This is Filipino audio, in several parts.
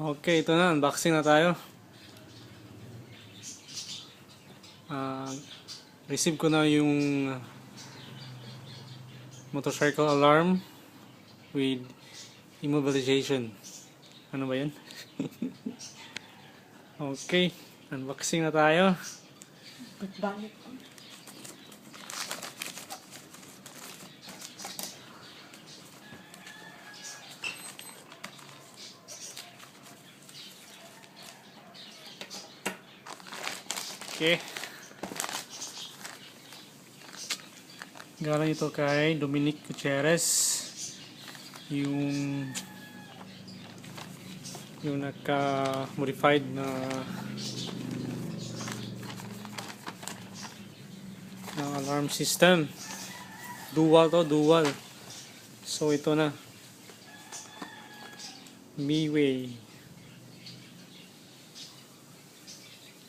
Okay, ito na. Unboxing na tayo. Receive ko na yung motorcycle alarm with immobilization. Ano ba yan? Okay, unboxing na tayo. Okay. Galing ito kay Dominic Gutierrez. Yung naka-modified na alarm system. Dual to, dual. So ito na. Miway.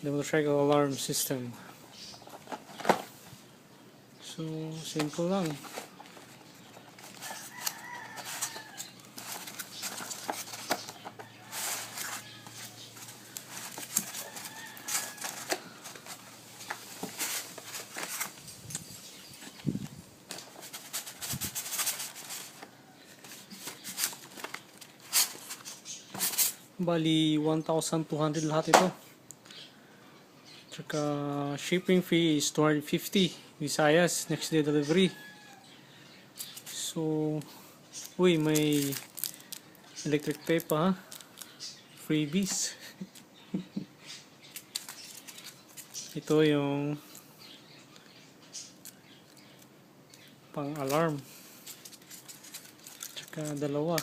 The motorcycle alarm system. So, simple lang. Bali, 1,200 lahat ito. Tsaka, shipping fee is 250. Visayas, next day delivery. So, uy, may electric tape ha. Freebies. Ito yung pang alarm. Tsaka dalawa.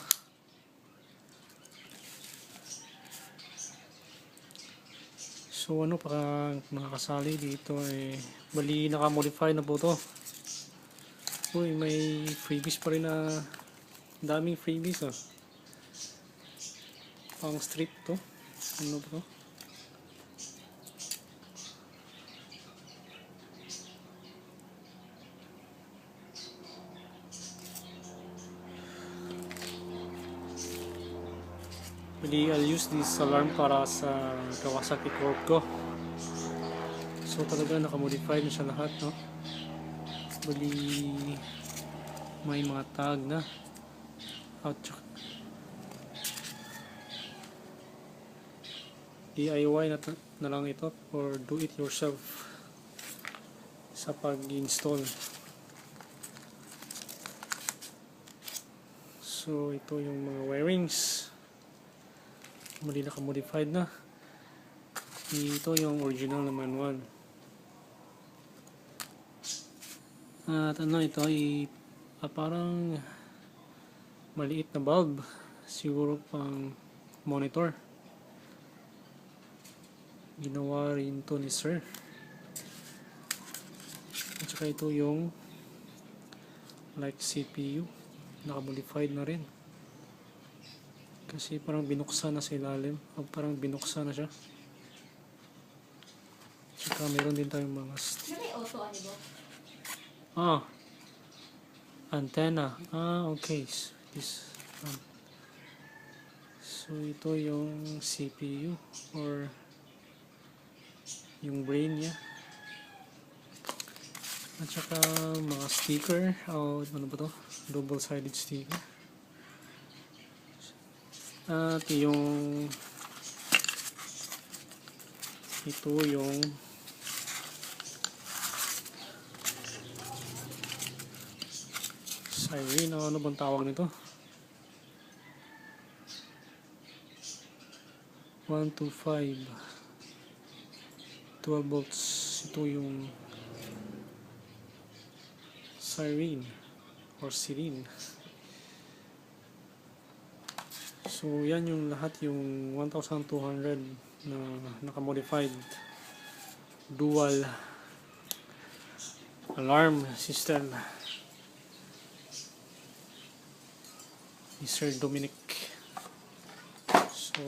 So ano pa makakasali dito bali naka-modify na po to. Uy, may freebies pa rin na daming freebies pang street to. Ano ba to? Bali, I'll use this alarm para sa Kawasaki Corp ko. So talaga naka-modify na siya lahat, no? Bali, may mga tag na. DIY na lang ito or do it yourself sa pag-install. So ito yung mga wirings. Mali naka-modified na. Ito yung original na manual. At ano ito parang maliit na bulb. Siguro pang monitor. Ginawa rin to ni sir. At saka ito yung like CPU. Naka-modified na rin. Kasi parang binuksan na sa ilalim. O parang binuksan na siya. Tsaka meron din tayong mga antenna. Okay. So ito yung CPU or yung brain niya. At saka mga sticker. Ano ba to? Double-sided sticker. At yung ito yung siren. Ano bang tawag nito? 125 12 volts. Ito yung siren or siren. So yan yung lahat yung 1,200 na naka-modified dual alarm system ni Sir Dominic. So